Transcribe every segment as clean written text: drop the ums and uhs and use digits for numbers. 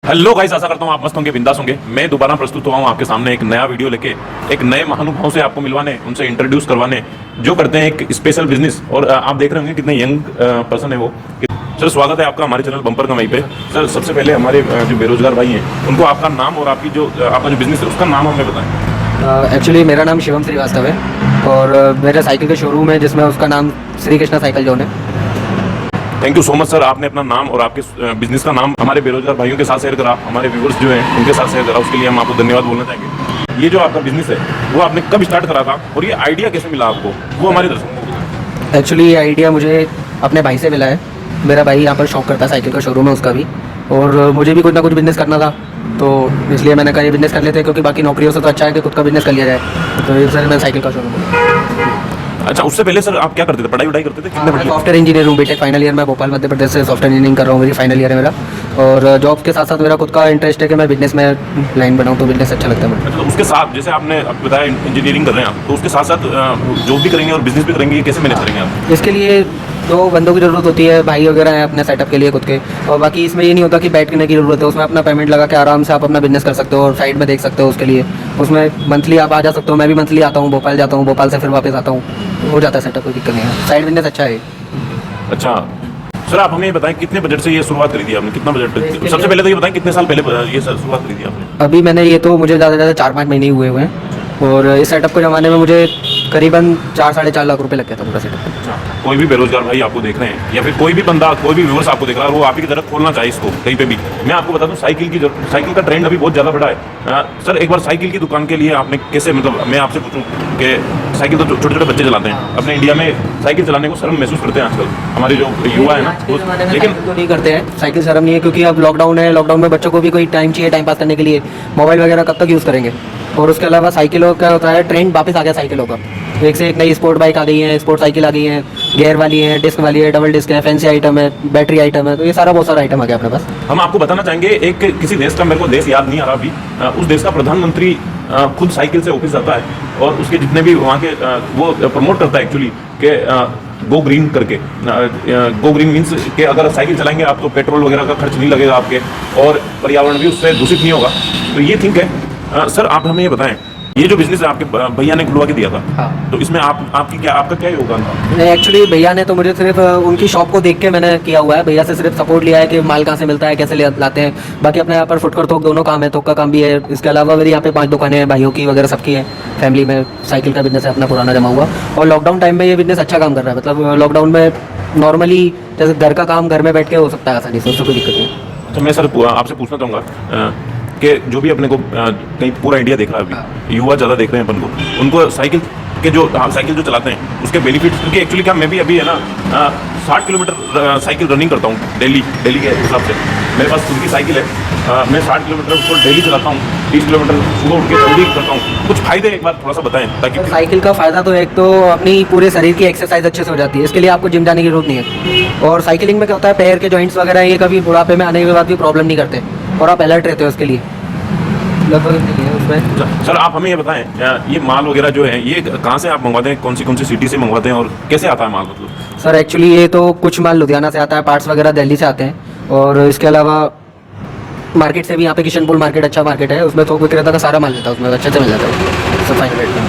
Hello guys, आशा करता हूँ आप मस्त होंगे, बिंदास होंगे। मैं दोबारा प्रस्तुत हुआ हूँ आपके सामने एक नया वीडियो लेके, एक नए महानुभाव से आपको मिलवाने, उनसे इंट्रोड्यूस करवाने, जो करते हैं एक स्पेशल बिजनेस। और आप देख रहे होंगे कितने यंग पर्सन है वो। सर स्वागत है आपका हमारे चैनल बम्पर कमाई पे। सर सबसे पहले हमारे जो बेरोजगार भाई हैं उनको आपका नाम और आपकी जो आपका जो बिजनेस है उसका नाम हमें बताएं। एक्चुअली मेरा नाम शिवम श्रीवास्तव है और मेरा साइकिल का शोरूम है जिसमें उसका नाम श्री कृष्णा साइकिल जोन है। Thank you so much sir, आपने अपना नाम और आपके बिजनेस का नाम हमारे बेरोजगार भाइयों के साथ शेयर करा, हमारे व्यूवर्स जो हैं उनके साथ शेयर करा, उसके लिए हम आपको धन्यवाद बोलना चाहेंगे। ये जो आपका बिजनेस है वो आपने कब स्टार्ट करा था और ये आइडिया कैसे मिला आपको, वो हमारे दर्शकों को बताएं। एक्चुअली ये आइडिया मुझे अपने भाई से मिला है। मेरा भाई यहाँ पर शॉप करता है, साइकिल का शोरूम है उसका भी, और मुझे भी कुछ ना कुछ बिजनेस करना था, तो इसलिए मैंने कहा ये बिजनेस कर लेते हैं, क्योंकि बाकी नौकरियों से तो अच्छा है कि खुद का बिजनेस कर लिया जाए। तो ये सर मैं साइकिल का शोरूम। अच्छा, उससे पहले सर आप क्या करते थे, पढ़ाई वढ़ाई करते थे? कितने बजे? सॉफ्टवेयर इंजीनियर हूँ, बीटेक फाइनल ईयर में भोपाल मध्य प्रदेश से सॉफ्टवेयर इंजीनियरिंग कर रहा हूँ, मेरी फाइनल ईयर है मेरा। और जॉब के साथ साथ मेरा खुद का इंटरेस्ट है कि मैं बिजनेस में लाइन बनाऊँ, तो बिजनेस अच्छा लगता है मुझे। अच्छा, उसके साथ जैसे आपने बताया इंजीनियरिंग कर रहे हैं आप, तो उसके साथ साथ जॉब भी करेंगे और बिजनेस भी करेंगे, ये कैसे मैनेज करेंगे आप? इसके लिए दो बंदों की ज़रूरत होती है, भाई वगैरह हैं अपने सेटअप के लिए खुद के, और बाकी इसमें ये नहीं होता कि बैठने की ज़रूरत है, उसमें अपना पेमेंट लगा के आराम से आप अपना बिजनेस कर सकते हो और साइड में देख सकते हो। उसके लिए उसमें मंथली आप आ जा सकते हो, मैं भी मंथली आता हूँ, भोपाल जाता हूँ, भोपाल से फिर वापस आता हूँ, हो जाता है सेटअप, कोई दिक्कत नहीं है। साइड बिजनेस अच्छा है। अच्छा सर, आप हमें ये बताएं कितने बजट से ये शुरुआत करी थी आपने, कितना बजट? सबसे पहले तो ये बताएं कितने साल पहले ये शुरुआत करी थी आपने? अभी मैंने ये तो मुझे ज़्यादा से ज़्यादा 4-5 महीने ही हुए हैं, और इस सेटअप को जमाने में मुझे करीबन 4-4.5 लाख रुपए लग गया था पूरा सेटअप। अच्छा, कोई भी बेरोजगार भाई आपको देख रहे हैं या फिर कोई भी बंदा, कोई भी व्यूअर्स आपको देख रहा है, वो आप ही की तरह खोलना चाहिए इसको कहीं पे भी। मैं आपको बता दूं साइकिल का ट्रेंड अभी बहुत ज़्यादा बढ़ा है। सर एक बार साइकिल की दुकान के लिए आपने कैसे, मतलब मैं आपसे पूछूं कि साइकिल तो छोटे छोटे बच्चे चलाते हैं, अपने इंडिया में साइकिल चलाने को शर्म महसूस करते हैं आजकल हमारे जो युवा है ना, लेकिन तो नहीं करते हैं, साइकिल शर्म नहीं है, क्योंकि अब लॉकडाउन है, लॉकडाउन में बच्चों को भी कोई टाइम चाहिए टाइम पास करने के लिए, मोबाइल वगैरह कब तक यूज़ करेंगे। और उसके अलावा साइकिलों का होता है ट्रेंड वापस आ गया साइकिलों का, एक से एक नई स्पोर्ट बाइक आ गई है, स्पोर्ट साइकिल आ गई है, गियर वाली है, डिस्क वाली है, डबल डिस्क है, फैंसी आइटम है, बैटरी आइटम है, तो ये सारा बहुत सारा आइटम आ गया अपने पास। हम आपको बताना चाहेंगे एक किसी देश का, मेरे को देश याद नहीं आ रहा अभी, उस देश का प्रधानमंत्री खुद साइकिल से ऑफिस जाता है और उसके जितने भी वहाँ के वो प्रमोट करता है एक्चुअली कि गो ग्रीन करके। गो ग्रीन मीन्स कि अगर साइकिल चलाएंगे आप तो पेट्रोल वगैरह का खर्च नहीं लगेगा आपके, और पर्यावरण भी उससे दूषित नहीं होगा। तो ये थिंक है। सर आप हमें ये बताएं, ये जो बिजनेस है आपके भैया ने खुलवा के दिया था, हाँ। तो इसमें आपका क्या योगदान था? एक्चुअली भैया ने तो मुझे सिर्फ उनकी शॉप को देख के मैंने किया हुआ है, भैया से सिर्फ सपोर्ट लिया है कि माल कहाँ से मिलता है, कैसे लाते हैं। बाकी अपने यहाँ पर फुटकर थोक दोनों काम है, थोक का काम भी है। इसके अलावा मेरी यहाँ पे 5 दुकानें हैं, भाइयों की वगैरह सबकी है, फैमिली में साइकिल का बिजनेस है अपना पुराना जमा हुआ। और लॉकडाउन टाइम में ये बिजनेस अच्छा काम कर रहा है, मतलब लॉकडाउन में नॉर्मली जैसे घर का काम घर में बैठ के हो सकता है आसानी से, उससे कोई दिक्कत नहीं। तो मैं सर आपसे पूछना चाहूँगा कि जो भी अपने को कहीं पूरा इंडिया देख रहा है अभी, युवा ज़्यादा देख रहे हैं अपन को, उनको साइकिल के जो साइकिल जो चलाते हैं उसके बेनिफिट्स, क्योंकि एक्चुअली क्या मैं भी अभी है ना 60 किलोमीटर साइकिल रनिंग करता हूँ डेली के हिसाब से। मेरे पास खुद की साइकिल है, मैं 60 किलोमीटर उसको डेली चलाता हूँ, 30 किलोमीटर सुबह उठ के जल्दी करता हूँ। कुछ फायदे एक बार थोड़ा सा बताएं ताकि। साइकिल का फ़ायदा तो एक तो अपनी पूरे शरीर की एक्सरसाइज अच्छे से हो जाती है, इसके लिए आपको जिम जाने की जरूरत नहीं है। और साइकिलिंग में क्या होता है, पैर के जॉइंट्स वगैरह ये कभी बुढ़ापे में आने के बाद भी प्रॉब्लम नहीं करते, और आप अलर्ट रहते हो उसके लिए। लगभग नहीं है उसमें। सर आप हमें ये बताएं, ये माल वगैरह जो है ये कहाँ से आप मंगवाते हैं, कौन सी सिटी से मंगवाते हैं और कैसे आता है माल? मतलब सर एक्चुअली ये तो कुछ माल लुधियाना से आता है, पार्ट्स वगैरह दिल्ली से आते हैं, और इसके अलावा मार्केट से भी यहाँ पे किशनपुर मार्केट अच्छा मार्केट है, उसमें थोक विक्रेता का सारा माल मिलता है, उसमें अच्छे से मिल जाता है सब फाइन रेट में।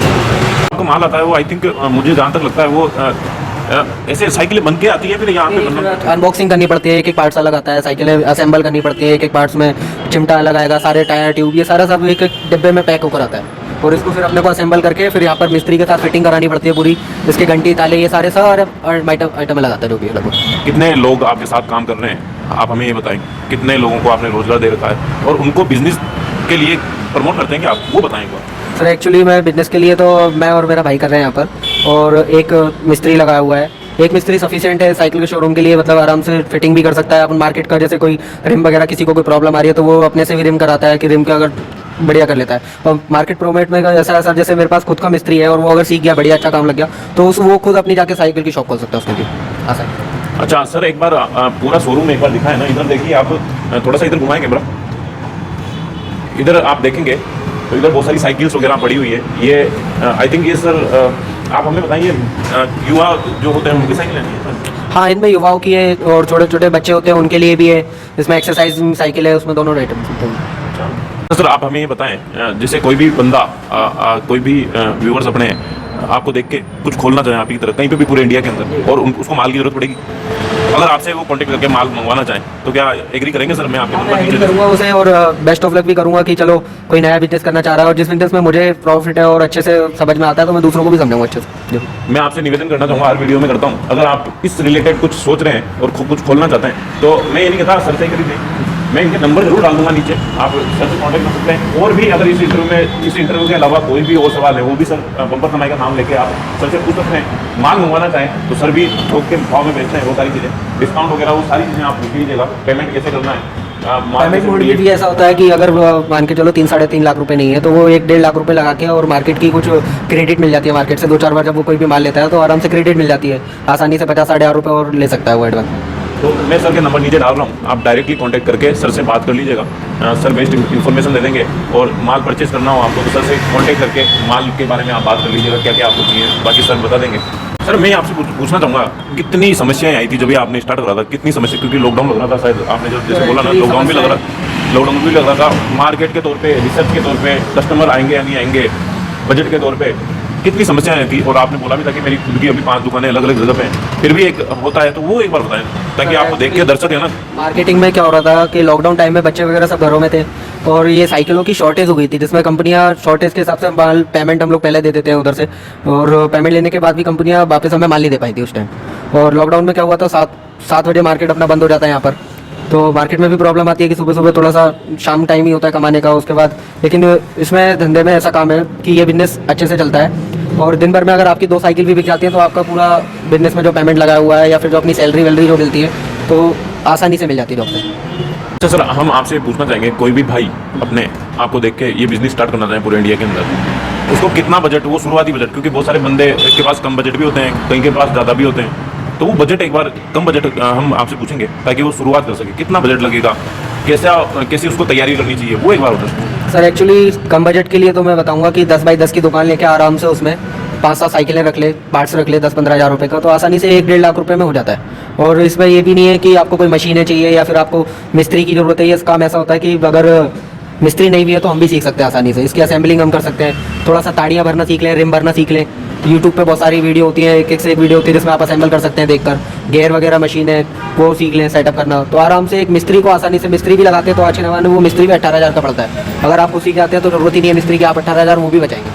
आपको माल आता है वो, आई थिंक मुझे जहाँ तक लगता है वो ऐसे साइकिलें बन के आती है, फिर यहाँ पे अनबॉक्सिंग करनी पड़ती है, एक एक पार्ट्स अलग आता है, साइकिलें असेंबल करनी पड़ती है, एक एक पार्ट्स में चिमटा अलग आएगा, सारे टायर ट्यूब ये सारा सब एक एक डिब्बे में पैक होकर आता है, और इसको फिर अपने को असेंबल करके फिर यहाँ पर मिस्त्री के साथ फिटिंग करानी पड़ती है पूरी, इसके घंटी ताले ये सारे आइटम लगाता है जो भी लगभग। कितने लोग आपके साथ काम कर रहे हैं, आप हमें ये बताएं, कितने लोगों को आपने रोजगार दे रखा है और उनको बिजनेस के लिए प्रमोट करते हैं कि आप वो बताएं। सर एक्चुअली मैं बिजनेस के लिए तो मैं और मेरा भाई कर रहे हैं यहाँ पर, और एक मिस्त्री लगाया हुआ है। एक मिस्त्री सफिशिएंट है साइकिल के शोरूम के लिए, मतलब आराम से फिटिंग भी कर सकता है। अपन मार्केट का जैसे कोई रिम वगैरह किसी को कोई प्रॉब्लम आ रही है तो वो अपने से भी रिम कराता है कि रिम का अगर बढ़िया कर लेता है। और मार्केट प्रोमेट में ऐसा सर जैसे मेरे पास खुद का मिस्त्री है और वो अगर सीख गया बढ़िया अच्छा काम लग गया तो वो खुद अपनी जाके साइकिल की शॉप खोल सकता है उसके लिए आसान। अच्छा सर, एक बार पूरा शोरूम एक बार दिखाए ना, इधर देखिए आप, थोड़ा सा इधर घुमाएंगे कैमरा, इधर आप देखेंगे तो इधर बहुत सारी साइकिल्स वगैरह पड़ी हुई है। ये आई थिंक ये सर आप हमें बताइए, युवा जो होते हैं उनकी साइकिल है हाँ, इनमें युवाओं की है और छोटे छोटे बच्चे होते हैं उनके लिए भी है। इसमें एक्सरसाइज साइकिल है, उसमें दोनों आइटम मिलते हैं। तो सर आप हमें ये बताएं, जैसे कोई भी बंदा कोई भी व्यूअर्स अपने आपको देख के कुछ खोलना चाहे आपकी तरह कहीं पे भी पूरे इंडिया के अंदर, और उसको माल की जरूरत पड़ेगी, अगर आपसे वो कांटेक्ट करके माल मंगवाना चाहें तो क्या एग्री करेंगे सर? मैं आपके नंबर मैं नीचे करूँगा उसे, और बेस्ट ऑफ लक भी करूँगा कि चलो कोई नया बिजनेस करना चाह रहा है और जिस बिजनेस में मुझे प्रॉफिट है और अच्छे से समझ में आता है तो मैं दूसरों को भी समझाऊंगा अच्छे से। मैं आपसे निवेदन करना चाहूँगा, हर वीडियो में करता हूँ, अगर आप इस रिलेटेड कुछ सोच रहे हैं और कुछ खोलना चाहते हैं तो मैं ये नहीं कहता सर से ही खरीदें, मैं इनके नंबर जरूर डाल दूंगा नीचे, आप सर से कॉन्टैक्ट कर सकते हैं। और भी अगर इस इंटरव्यू के अलावा कोई भी और सवाल है वो भी सर बम्पर समाई का नाम लेके आप सर से पूछ सकते हैं। माल मंगवाना चाहें तो सर भी थोक के भाव में बेचते हैं, वो सारी चीज़ें, डिस्काउंट वगैरह वो सारी चीज़ें आप पूछ लीजिएगा। पेमेंट कैसे करना है, पेमेंट मोड में भी ऐसा होता है कि अगर मान के चलो 3-3.5 लाख रुपए नहीं है तो वो 1-1.5 लाख रुपए लगा के और मार्केट की कुछ क्रेडिट मिल जाती है। मार्केट से 2-4 बार जब वो कोई भी माल लेता है तो आराम से क्रेडिट मिल जाती है, आसानी से 50-60 रुपये और ले सकता है वो एडवांस। तो मैं सर के नंबर नीचे डाल रहा हूँ, आप डायरेक्टली कांटेक्ट करके सर से बात कर लीजिएगा, सर बेस्ट इन्फॉर्मेशन दे देंगे। और माल परचेज करना हो आपको तो सर से कांटेक्ट करके माल के बारे में आप बात कर लीजिएगा, क्या क्या आपको चाहिए, बाकी सर बता देंगे। सर मैं आपसे पूछना चाहूँगा, कितनी समस्याएं आई थी जब आप आपने स्टार्ट करा था, कितनी समस्या, क्योंकि लॉकडाउन लग रहा था शायद, आपने जो जैसे बोला ना लॉकडाउन भी लग रहा था, मार्केट के तौर पे, रिसर्च के तौर पे, कस्टमर आएंगे या नहीं आएंगे, बजट के तौर पे कितनी समस्याएं थी। और आपने बोला भी था कि मेरी खुद की अभी 5 दुकानें अलग अलग जगह पे हैं, फिर भी एक होता है तो वो एक बार बताएं ताकि आपको देख के दर्शक है ना। मार्केटिंग में क्या हो रहा था कि लॉकडाउन टाइम में बच्चे वगैरह सब घरों में थे और ये साइकिलों की शॉर्टेज हो गई थी, जिसमें कंपनियां शॉर्टेज के हिसाब से माल पेमेंट हम लोग पहले दे देते हैं उधर से, और पेमेंट लेने के बाद भी कंपनियां वापस हमें माल नहीं दे पाई थी उस टाइम। और लॉकडाउन में क्या हुआ था, 7 बजे मार्केट अपना बंद हो जाता है यहाँ पर, तो मार्केट में भी प्रॉब्लम आती है कि सुबह सुबह थोड़ा सा शाम टाइम ही होता है कमाने का उसके बाद। लेकिन इसमें धंधे में ऐसा काम है कि ये बिजनेस अच्छे से चलता है और दिन भर में अगर आपकी 2 साइकिल भी बिक जाती है तो आपका पूरा बिजनेस में जो पेमेंट लगाया हुआ है या फिर जो अपनी सैलरी वैलरी जो मिलती है तो आसानी से मिल जाती है जॉब पे। अच्छा सर, हम आपसे पूछना चाहेंगे, कोई भी भाई अपने आपको देख के ये बिजनेस स्टार्ट करना चाहे पूरे इंडिया के अंदर, उसको कितना बजट, वो शुरुआती बजट, क्योंकि बहुत सारे बंदे के पास कम बजट भी होते हैं, कहीं के पास ज़्यादा भी होते हैं, तो वो बजट एक बार कम बजट हम आपसे पूछेंगे ताकि वो शुरुआत कर सके, कितना बजट लगेगा, कैसे उसको तैयारी करनी चाहिए, वो एक बार बता। सर एक्चुअली कम बजट के लिए तो मैं बताऊंगा कि 10 बाई 10 की दुकान लेके आराम से उसमें 5-7 साइकिलें रख ले, पार्ट्स रख ले 10-15 हज़ार रुपये का, तो आसानी से 1-1.5 लाख रुपए में हो जाता है। और इसमें ये भी नहीं है कि आपको कोई मशीनें चाहिए या फिर आपको मिस्त्री की ज़रूरत है। ये काम ऐसा होता है कि अगर मिस्त्री नहीं भी है तो हम भी सीख सकते हैं आसानी से, इसकी असेंबलिंग हम कर सकते हैं, थोड़ा सा ताड़ियाँ भरना सीख लें, रिम भरना सीख लें। यूट्यूब पे बहुत सारी वीडियो होती है, एक से एक वीडियो होती है जिसमें आप असेंबल कर सकते हैं देखकर, गेयर वगैरह मशीन है वो सीख लें सेटअप करना, तो आराम से एक मिस्त्री को आसानी से, मिस्त्री भी लगाते हैं तो आज के ज़माने में वो मिस्त्री भी 18,000 का पड़ता है। अगर आप सीख जाते हैं तो जरूरत ही नहीं है मिस्त्री की, आप 18,000 वो भी बचाएंगे।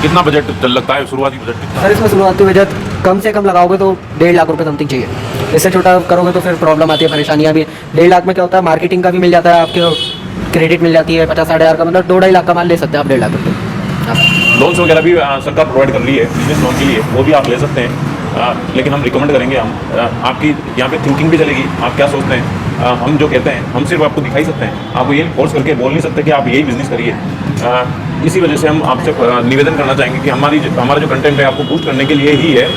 कितना बजट लगता है शुरुआती बजट कितना? सर इसमें शुरुआती बजट कम से कम लगाओगे तो 1.5 लाख रुपये समथिंग चाहिए, इससे छोटा करोगे तो फिर प्रॉब्लम आती है, परेशानियाँ भी। 1.5 लाख में क्या होता है, मार्केटिंग का भी मिल जाता है, आपके क्रेडिट मिल जाती है 50-60 हज़ार का, मतलब 2-2.5 लाख का माल ले सकते हैं आप 1.5 लाख रुपये। लोन्स वगैरह भी सरकार प्रोवाइड कर रही है बिजनेस लोन के लिए, वो भी आप ले सकते हैं, लेकिन हम रिकमेंड करेंगे, हम आपकी यहाँ पे थिंकिंग भी चलेगी, आप क्या सोचते हैं, हम जो कहते हैं हम सिर्फ आपको दिखाई सकते हैं, आपको ये फोर्स करके बोल नहीं सकते कि आप यही बिजनेस करिए। इसी वजह से हम आपसे निवेदन करना चाहेंगे कि हमारा जो कंटेंट है आपको बूस्ट करने के लिए ही है,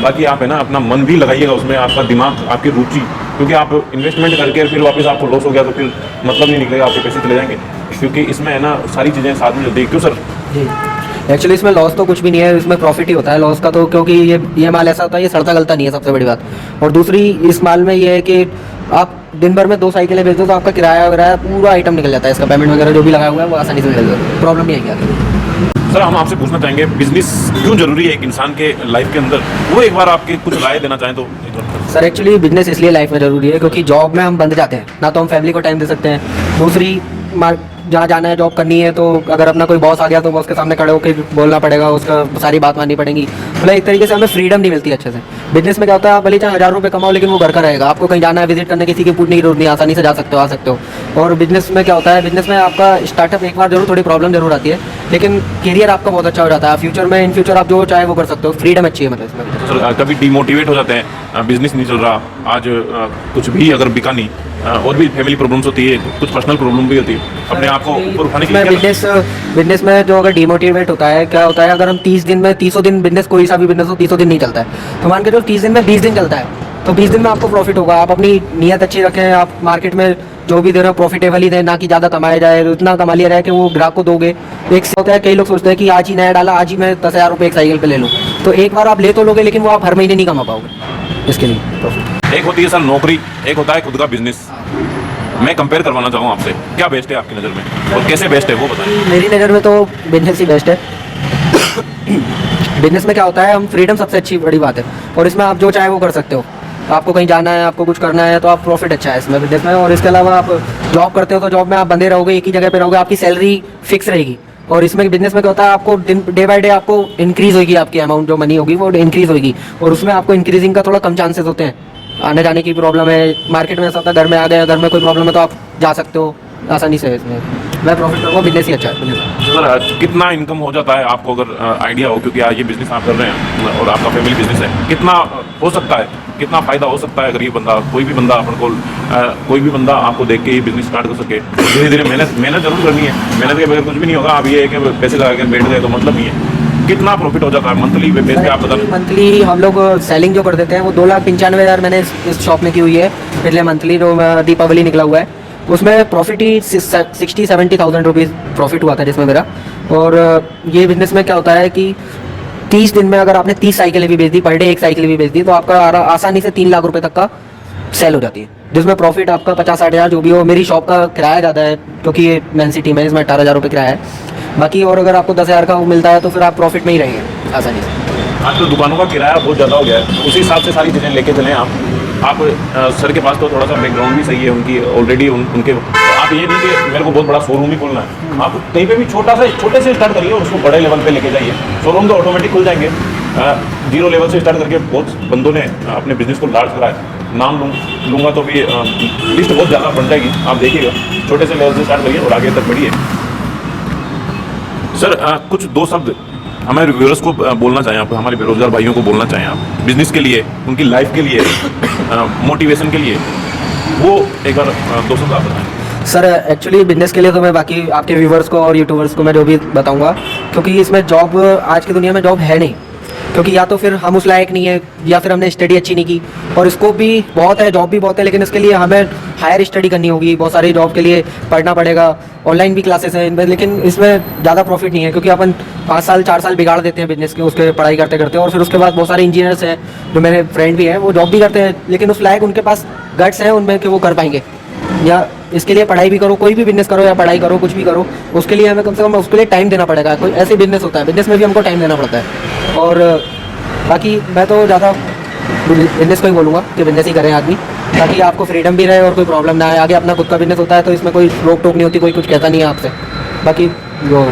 बाकी आप है ना अपना मन भी लगाइएगा उसमें, आपका दिमाग, आपकी रुचि, क्योंकि आप इन्वेस्टमेंट करके फिर वापस आपको लॉस हो गया तो फिर मतलब नहीं निकलेगा, आपके पैसे चले जाएंगे, क्योंकि इसमें है ना सारी चीज़ें साथ में चलती है। क्यों सर? जी एक्चुअली इसमें लॉस तो कुछ भी नहीं है, इसमें प्रॉफिट ही होता है लॉस का तो, क्योंकि ये माल ऐसा होता है ये सड़ता गलता नहीं है सबसे बड़ी बात। और दूसरी इस माल में ये है कि आप दिन भर में 2 साइकिलें बेचते हो तो आपका किराया वगैरह पूरा आइटम निकल जाता है, इसका पेमेंट वगैरह जो भी लगाया हुआ है वो आसानी से निकल जाता है, प्रॉब्लम नहीं आएगी आगे। सर हम आपसे पूछना चाहेंगे, बिजनेस क्यों जरूरी है एक इंसान के लाइफ के अंदर, वो एक बार आपके कुछ राय देना चाहें तो। सर एक्चुअली बिजनेस इसलिए लाइफ में ज़रूरी है क्योंकि जॉब में हम बंध जाते हैं, ना तो हम फैमिली को टाइम दे सकते हैं, दूसरी जहाँ जाना है जॉब करनी है तो अगर अपना कोई बॉस आ गया तो बॉस के सामने खड़े होकर बोलना पड़ेगा, उसका सारी बात माननी पड़ेगी, मतलब एक तरीके से हमें फ्रीडम नहीं मिलती अच्छे से। बिजनेस में क्या होता है, आप भले चाहे 1000 रुपये कमाओ लेकिन वो घर का रहेगा, आपको कहीं जाना है विजिट करने किसी की पूछने की जरूरत नहीं, आसानी से जा सकते हो, आ सकते हो। और बिजनेस में क्या होता है, बिजनेस में आपका स्टार्टअप एक बार जरूर थोड़ी प्रॉब्लम जरूर आती है, लेकिन करियर आपका बहुत अच्छा हो जाता है, फ्यूचर में इन फ्यूचर आप जो चाहे वो कर सकते हो, फ्रीडम अच्छी है मतलब इसमें। सर कभी डिमोटिवेट हो जाते हैं, बिजनेस नहीं चल रहा, आज कुछ भी अगर बिका नहीं, और भी फैमिली प्रॉब्लम्स होती है, कुछ पर्सनल प्रॉब्लम भी होती है, अपने आप को ऊपर उठाने के लिए बिजनेस में जो अगर डिमोटिवेट होता है, क्या होता है, अगर हम 30 दिन में 30 दिन बिजनेस, कोई सा भी बिजनेस हो 30 दिन नहीं चलता है, तो मान के जो 30 दिन में 20 दिन चलता है तो 20 दिन में आपको प्रॉफिट होगा। आप अपनी नीयत अच्छी रखें, आप मार्केट में जो भी दे रहे हो प्रॉफिटेबल ही दे, ना कि ज़्यादा कमाया जाए, उतना कमा लिया जाए कि वो ग्राहक को दोगे। एक से होता है कई लोग सोचते हैं कि आज ही नया डाला, आज ही मैं 10,000 रुपये एक साइकिल पे ले लूँ, तो एक बार आप ले तो लोगे लेकिन वो आप हर महीने नहीं कमा पाओगे इसके लिए प्रॉफिट। एक होती है सर नौकरी, एक होता है खुद का बिजनेस। मैं कंपेयर करवाना चाहूँ आपसे, क्या बेस्ट है आपकी नज़र में और कैसे बेस्ट है वो बताएं। मेरी नज़र में तो बिजनेस ही बेस्ट है। बिजनेस में क्या होता है, हम फ्रीडम सबसे अच्छी बड़ी बात है, और इसमें आप जो चाहे वो कर सकते हो। आपको कहीं जाना है, आपको कुछ करना है, तो आप प्रॉफिट अच्छा है इसमें बिजनेस में। और इसके अलावा आप जॉब करते हो तो जॉब में आप बंधे रहोगे, एक ही जगह पे रहोगे, आपकी सैलरी फिक्स रहेगी। और इसमें बिजनेस में क्या होता है, आपको डे बाय डे आपको इंक्रीज होगी, आपकी अमाउंट जो मनी होगी वो इंक्रीज होगी, और उसमें आपको इंक्रीजिंग का थोड़ा कम चांसेस होते हैं। आने जाने की प्रॉब्लम है, मार्केट में ऐसा होता है घर में आ गए, घर में कोई प्रॉब्लम है तो आप जा सकते हो आसानी से। इसमें मैं प्रॉफिट करूँगा, बिजनेस ही अच्छा है बिजनेस। सर कितना इनकम हो जाता है आपको, अगर आइडिया हो, क्योंकि आज ये बिजनेस आप कर रहे हैं और आपका फैमिली बिजनेस है, कितना हो सकता है, कितना फ़ायदा हो सकता है अगर ये बंदा, कोई भी बंदा अपन को कोई भी बंदा आपको देख के ये बिजनेस स्टार्ट कर सके। धीरे धीरे मेहनत जरूर करनी है, मेहनत के बगैर कुछ भी नहीं होगा। अब ये है कि पैसे लगा के बैठ गए तो मतलब नहीं है। कितना प्रॉफिट हो जाता है मंथली बेस पे आप बता दें। मंथली हम लोग सेलिंग जो कर देते हैं वो 2,95,000 मैंने इस शॉप में की हुई है। पिछले मंथली जो दीपावली निकला हुआ है उसमें प्रॉफिट ही 60-70,000 रुपीज़ प्रॉफिट हुआ था जिसमें मेरा। और ये बिजनेस में क्या होता है कि 30 दिन में अगर आपने 30 साइकिलें भी बेच दी, पर डे एक साइकिल भी बेच दी, तो आपका आसानी से 3 लाख रुपए तक का सेल हो जाती है, जिसमें प्रॉफिट आपका 50-60 हज़ार जो भी हो। मेरी शॉप का किराया ज़्यादा है क्योंकि ये मेन सिटी में, इसमें 18,000 रुपये किराया है बाकी। और अगर आपको 10,000 का वो मिलता है तो फिर आप प्रॉफिट में ही रहेंगे आसानी से। आज तो दुकानों का किराया बहुत ज़्यादा हो गया है, उसी हिसाब से सारी चीज़ें लेके चलें आप सर के पास तो थोड़ा सा बैकग्राउंड भी सही है उनकी ऑलरेडी उनके। आप ये नहीं कि मेरे को बहुत बड़ा शोरूम ही खोलना है, आप कहीं पे भी छोटे से स्टार्ट करिए और उसको बड़े लेवल पे लेके जाइए। शोरूम तो ऑटोमेटिक खुल जाएंगे। 0 लेवल से स्टार्ट करके बहुत बंदों ने अपने बिजनेस को लार्ज करा है। नाम लूँगा तो भी लिस्ट बहुत ज़्यादा बढ़ जाएगी, आप देखिएगा। छोटे से लेवल से स्टार्ट करिए और आगे तक बढ़िए। सर कुछ 2 शब्द हमारे व्यूअर्स को बोलना चाहें आप, हमारे बेरोजगार भाइयों को बोलना चाहें आप, बिजनेस के लिए, उनकी लाइफ के लिए, मोटिवेशन के लिए, वो एक बार 2 शब्द आप बताएं। सर एक्चुअली बिजनेस के लिए तो मैं बाकी आपके व्यूवर्स को और यूट्यूबर्स को मैं जो भी बताऊंगा, क्योंकि इसमें जॉब आज की दुनिया में जॉब है नहीं, क्योंकि या तो फिर हम उस लायक नहीं है या फिर हमने स्टडी अच्छी नहीं की। और स्कोप भी बहुत है, जॉब भी बहुत है, लेकिन इसके लिए हमें हायर स्टडी करनी होगी, बहुत सारी जॉब के लिए पढ़ना पड़ेगा। ऑनलाइन भी क्लासेस हैं इनमें, लेकिन इसमें ज़्यादा प्रॉफिट नहीं है, क्योंकि अपन 5 साल 4 साल बिगाड़ देते हैं बिजनेस के उसके पढ़ाई करते करते। और फिर उसके बाद बहुत सारे इंजीनियर्स हैं जो मेरे फ्रेंड भी हैं, वो जॉब भी करते हैं, लेकिन उस लायक उनके पास गट्स हैं उनमें कि वो कर पाएंगे। या इसके लिए पढ़ाई भी करो, कोई भी बिजनेस करो या पढ़ाई करो, कुछ भी करो, उसके लिए हमें कम से कम उसके लिए टाइम देना पड़ेगा। कोई ऐसे बिजनेस होता है, बिजनेस में भी हमको टाइम देना पड़ता है। और बाकी मैं तो ज़्यादा बिजनेस को ही बोलूँगा कि बिजनेस ही करें आदमी, ताकि आपको फ्रीडम भी रहे और कोई प्रॉब्लम ना आए। आगे अपना खुद का बिजनेस होता है तो इसमें कोई रोक टोक नहीं होती, कोई कुछ कहता नहीं है आपसे। बाकी जो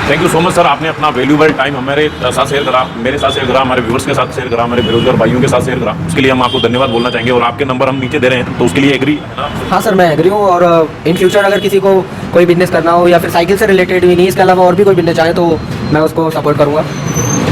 thank you so much sir, आपने अपना वैल्यूबल टाइम हमारे साथ शेयर करा, मेरे साथ शेयर करा, हमारे व्यूअर्स के साथ शेयर करा, हमारे बेरोजगार भाइयों के साथ शेयर करा। उसके लिए हम आपको धन्यवाद बोलना चाहेंगे। और आपके नंबर हम नीचे दे रहे हैं, तो उसके लिए एग्री है ना? हाँ सर, मैं एग्री हूँ। और इन फ्यूचर अगर किसी को कोई बिजनेस करना हो या फिर साइकिल से रिलेटेड भी नहीं, इसके अलावा और भी कोई बिजनेस चाहे तो मैं उसको सपोर्ट करूँगा।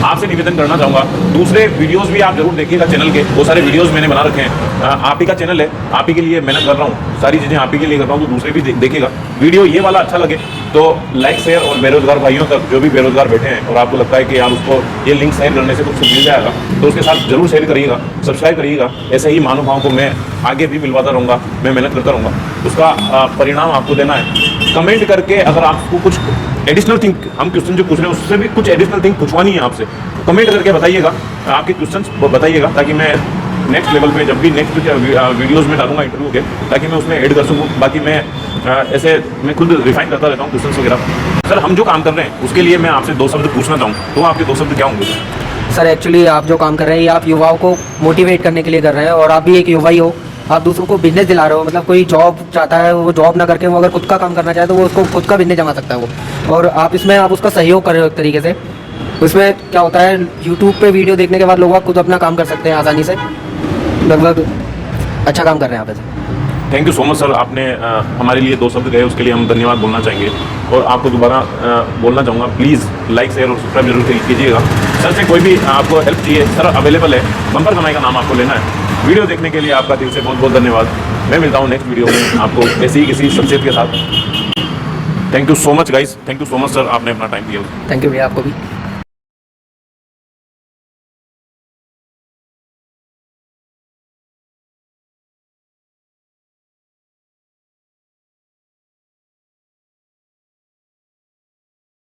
आपसे निवेदन करना चाहूँगा, दूसरे वीडियोस भी आप जरूर देखिएगा चैनल के, बहुत सारे वीडियोस मैंने बना रखे हैं। आप ही का चैनल है, आप ही के लिए मेहनत कर रहा हूँ, सारी चीज़ें आप ही के लिए कर रहा हूँ, तो दूसरे भी देखिएगा। वीडियो ये वाला अच्छा लगे तो लाइक शेयर, और बेरोजगार भाइयों तक जो भी बेरोजगार बैठे हैं और आपको लगता है कि यार उसको ये लिंक शेयर करने से कुछ मिल जाएगा, तो उसके साथ जरूर शेयर करिएगा, सब्सक्राइब करिएगा। ऐसे ही महानुभावों को मैं आगे भी मिलवाता रहूँगा, मैं मेहनत करता रहूँगा, उसका परिणाम आपको देना है। कमेंट करके अगर आपको कुछ एडिशनल थिंग, हम क्वेश्चन जो पूछ रहे हैं उससे भी कुछ एडिशनल थिंग पूछवानी है आपसे, कमेंट करके बताइएगा, आपके क्वेश्चंस बताइएगा, ताकि मैं नेक्स्ट लेवल पे जब भी नेक्स्ट वीडियोस में डालूंगा इंटरव्यू के, ताकि मैं उसमें ऐड कर सकूँ। बाकी मैं ऐसे मैं खुद रिफाइन करता रहता हूँ क्वेश्चंस वगैरह। सर हम जो काम कर रहे हैं उसके लिए मैं आपसे 2 शब्द पूछना चाहूँ, तो आपके 2 शब्द क्या होंगे? सर एक्चुअली आप जो काम कर रहे हैं ये आप युवाओं को मोटिवेट करने के लिए कर रहे हैं, और आप भी एक युवा ही हो। आप दूसरों को बिजनेस दिला रहे हो, मतलब कोई जॉब चाहता है वो जॉब ना करके वो अगर खुद का काम करना चाहे तो वो उसको खुद का बिजनेस जमा सकता है वो। और आप इसमें आप उसका सहयोग कर रहे हो एक तरीके से। उसमें क्या होता है, यूट्यूब पे वीडियो देखने के बाद लोग खुद अपना काम कर सकते हैं आसानी से, लगभग अच्छा काम कर रहे हैं आप ऐसे। Thank you so much sir, आपने हमारे लिए 2 शब्द कहे, उसके लिए हम धन्यवाद बोलना चाहेंगे। और आपको दोबारा बोलना चाहूँगा, प्लीज़ लाइक शेयर और सब्सक्राइब जरूर कीजिएगा। सर से कोई भी आपको हेल्प चाहिए, सर अवेलेबल है, बम्पर कमाई का नाम आपको लेना है। वीडियो देखने के लिए आपका दिल से बहुत बहुत धन्यवाद। मैं मिलता हूँ नेक्स्ट वीडियो में आपको ऐसे ही किसी शख्सियत के साथ। Thank you so much guys, thank you so much sir, आपने अपना टाइम दिया। थैंक यू भैया, आपको भी।